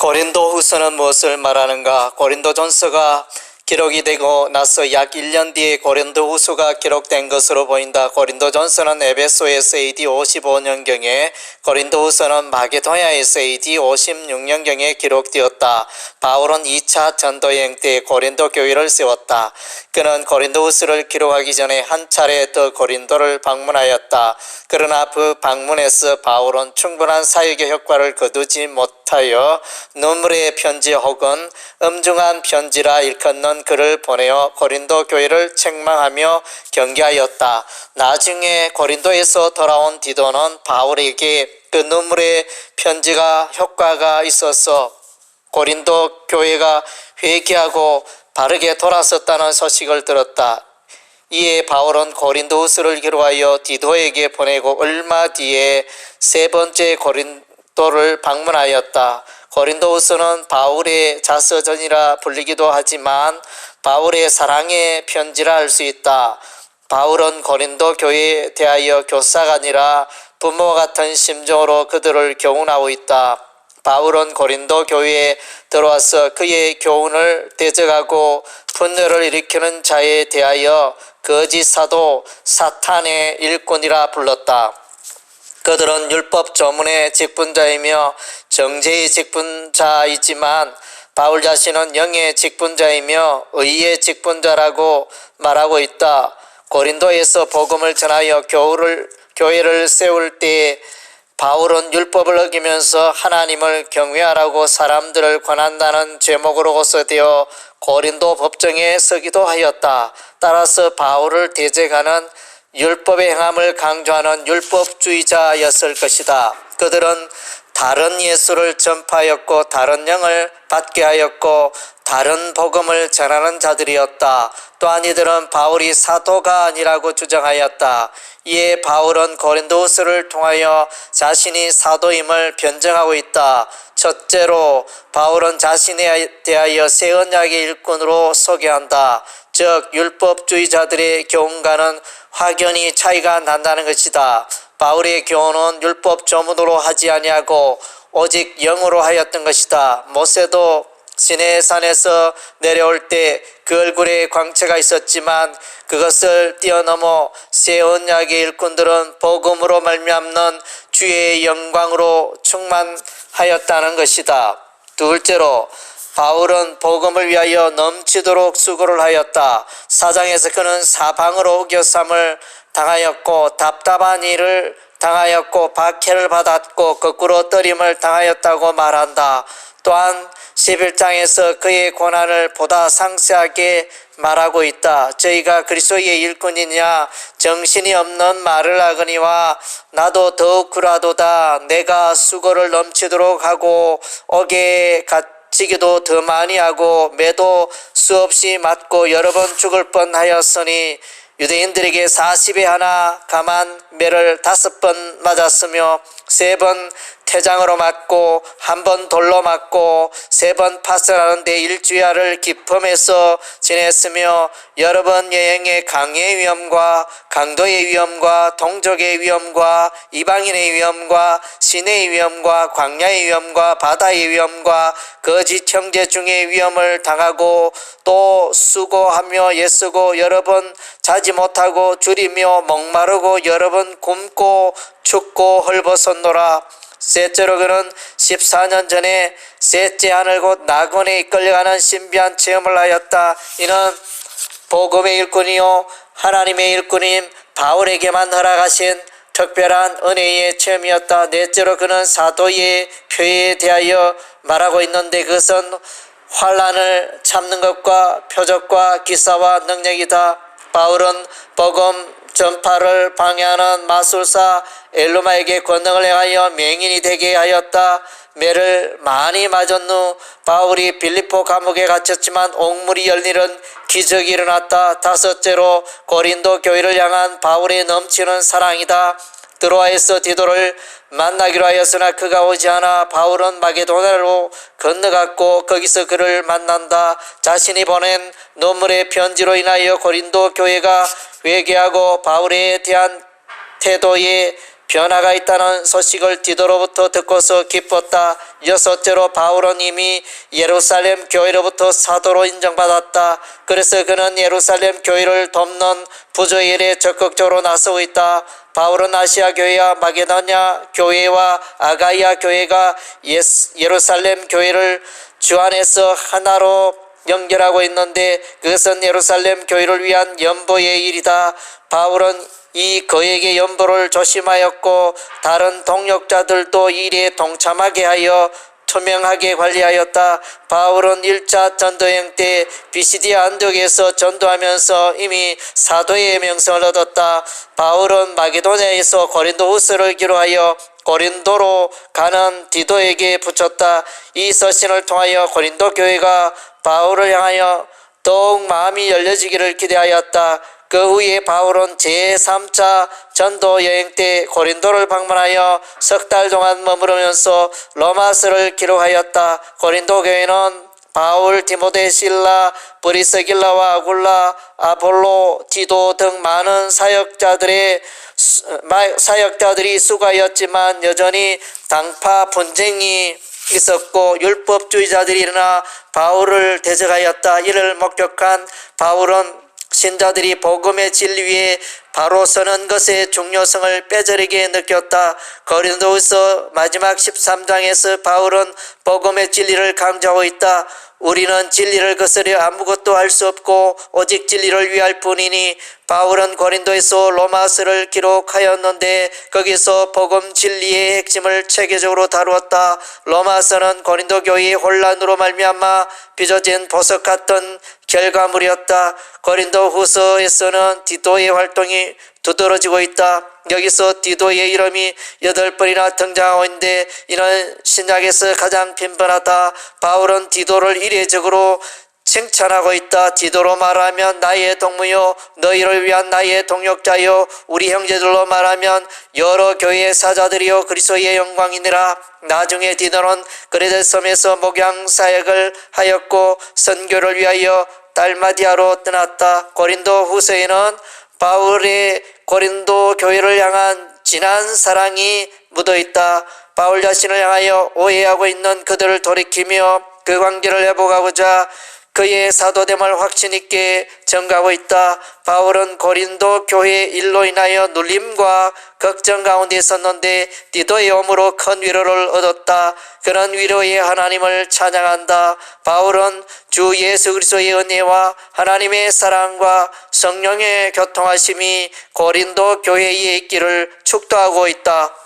고린도후서는 무엇을 말하는가? 고린도전서가 기록이 되고 나서 약 1년 뒤에 고린도후서가 기록된 것으로 보인다. 고린도전서는 에베소에서 AD 55년경에, 고린도후서는 마게도냐에서 AD 56년경에 기록되었다. 바울은 2차 전도여행 때 고린도 교회를 세웠다. 그는 고린도후서를 기록하기 전에 한 차례 더 고린도를 방문하였다. 그러나 그 방문에서 바울은 충분한 사역의 효과를 거두지 못하여 눈물의 편지 혹은 엄중한 편지라 일컫는 글을 보내어 고린도 교회를 책망하며 경계하였다. 나중에 고린도에서 돌아온 디도는 바울에게 그 눈물의 편지가 효과가 있어서 고린도 교회가 회개하고 바르게 돌아섰다는 소식을 들었다. 이에 바울은 고린도후서를 기록하여 디도에게 보내고 얼마 뒤에 세 번째 고린도를 방문하였다. 고린도후서는 바울의 자서전이라 불리기도 하지만 바울의 사랑의 편지라 할 수 있다. 바울은 고린도 교회에 대하여 교사가 아니라 부모와 같은 심정으로 그들을 교훈하고 있다. 바울은 고린도 교회에 들어와서 그의 교훈을 대적하고 분열을 일으키는 자에 대하여 거짓 사도 사탄의 일꾼이라 불렀다. 그들은 율법 조문의 직분자이며 정죄의 직분자이지만 바울 자신은 영의 직분자이며 의의 직분자라고 말하고 있다. 고린도에서 복음을 전하여 교회를 세울 때 바울은 율법을 어기면서 하나님을 경외하라고 사람들을 권한다는 제목으로 고소되어 고린도 법정에 서기도 하였다. 따라서 바울을 대적하는 율법의 행함을 강조하는 율법주의자였을 것이다. 그들은 다른 예수를 전파하였고 다른 영을 받게 하였고 다른 복음을 전하는 자들이었다. 또한 이들은 바울이 사도가 아니라고 주장하였다. 이에 바울은 고린도후서를 통하여 자신이 사도임을 변증하고 있다. 첫째로 바울은 자신에 대하여 새 언약의 일꾼으로 소개한다. 즉 율법주의자들의 교훈과는 확연히 차이가 난다는 것이다. 바울의 교훈은 율법 조문으로 하지 아니하고 오직 영으로 하였던 것이다. 모세도 시내산에서 내려올 때 그 얼굴에 광채가 있었지만 그것을 뛰어넘어 새 언약의 일꾼들은 복음으로 말미암는 주의 영광으로 충만하였다는 것이다. 둘째로 바울은 복음을 위하여 넘치도록 수고를 하였다. 사장에서 그는 사방으로 우겨쌈을 당하였고 답답한 일을 당하였고 박해를 받았고 거꾸로 떨림을 당하였다고 말한다. 또한 11장에서 그의 고난을 보다 상세하게 말하고 있다. 저희가 그리스도의 일꾼이냐 정신이 없는 말을 하거니와 나도 더욱 그라도다. 내가 수고를 넘치도록 하고 옥에 갇히기도 더 많이 하고 매도 수없이 맞고 여러 번 죽을 뻔하였으니 유대인들에게 40에 하나 감한 매를 5번 맞았으며 3번 태장으로 맞고 1번 돌로 맞고 3번 파설하는데 일주야를 기품에서 지냈으며 여러 번 여행의 강의 위험과 강도의 위험과 동족의 위험과 이방인의 위험과 시내의 위험과 광야의 위험과 바다의 위험과 거짓 형제 중의 위험을 당하고 또 수고하며 애쓰고 여러 번 자지 못하고 줄이며 목마르고 여러 번 굶고 춥고 헐벗었노라. 셋째로 그는 14년 전에 셋째 하늘 곧 낙원에 이끌려가는 신비한 체험을 하였다. 이는 복음의 일꾼이요 하나님의 일꾼인 바울에게만 허락하신 특별한 은혜의 체험이었다. 넷째로 그는 사도의 표에 대하여 말하고 있는데 그것은 환난을 참는 것과 표적과 기사와 능력이다. 바울은 복음 전파를 방해하는 마술사 엘루마에게 권능을 행하여 맹인이 되게 하였다. 매를 많이 맞은 후 바울이 빌립보 감옥에 갇혔지만 옥문이 열리는 기적이 일어났다. 다섯째로 고린도 교회를 향한 바울의 넘치는 사랑이다. 드로아에서 디도를 만나기로 하였으나 그가 오지 않아 바울은 마게도냐로 건너갔고 거기서 그를 만난다. 자신이 보낸 눈물의 편지로 인하여 고린도 교회가 회개하고 바울에 대한 태도의 변화가 있다는 소식을 디도로부터 듣고서 기뻤다. 여섯째로 바울은 이미 예루살렘 교회로부터 사도로 인정받았다. 그래서 그는 예루살렘 교회를 돕는 부조의 일에 적극적으로 나서고 있다. 바울은 아시아 교회와 마게도냐 교회와 아가이아 교회가 예루살렘 교회를 주 안에서 하나로 연결하고 있는데 그것은 예루살렘 교회를 위한 연보의 일이다. 바울은 이 그에게 연보를 조심하였고 다른 동역자들도 일에 동참하게 하여 투명하게 관리하였다. 바울은 1차 전도여행 때 비시디아 안디옥에서 전도하면서 이미 사도의 명성을 얻었다. 바울은 마게도냐에서 고린도후서를 기록하여 고린도로 가는 디도에게 붙였다. 이 서신을 통하여 고린도 교회가 바울을 향하여 더욱 마음이 열려지기를 기대하였다. 그 후에 바울은 제3차 전도 여행 때 고린도를 방문하여 석 달 동안 머무르면서 로마서를 기록하였다. 고린도 교회는 바울, 디모데, 실라, 브리스길라와 아굴라, 아폴로, 디도 등 많은 사역자들이 수가였지만 여전히 당파 분쟁이 있었고 율법주의자들이 일어나 바울을 대적하였다. 이를 목격한 바울은 신자들이 복음의 진리에 바로 서는 것의 중요성을 뼈저리게 느꼈다. 고린도후서 마지막 13장에서 바울은 복음의 진리를 강조하고 있다. 우리는 진리를 거스려 아무것도 할 수 없고 오직 진리를 위할 뿐이니 바울은 고린도에서 로마서를 기록하였는데 거기서 복음 진리의 핵심을 체계적으로 다루었다. 로마서는 고린도 교회의 혼란으로 말미암아 빚어진 보석 같은 결과물이었다. 고린도 후서에서는 디도의 활동이 두드러지고 있다. 여기서 디도의 이름이 8번이나 등장하고 있는데 이는 신약에서 가장 빈번하다. 바울은 디도를 이례적으로 칭찬하고 있다. 디도로 말하면 나의 동무요 너희를 위한 나의 동역자요 우리 형제들로 말하면 여러 교회의 사자들이요 그리스도의 영광이니라. 나중에 디도는 그레데 섬에서 목양 사역을 하였고 선교를 위하여 달마디아로 떠났다. 고린도 후서에는 바울의 고린도 교회를 향한 진한 사랑이 묻어있다. 바울 자신을 향하여 오해하고 있는 그들을 돌이키며 그 관계를 회복하고자 그의 사도됨을 확신 있게 전가하고 있다. 바울은 고린도 교회 일로 인하여 눌림과 걱정 가운데 있었는데 디도의 오므로 큰 위로를 얻었다. 그런 위로의 하나님을 찬양한다. 바울은 주 예수 그리스도의 은혜와 하나님의 사랑과 성령의 교통하심이 고린도 교회에 있기를 축도하고 있다.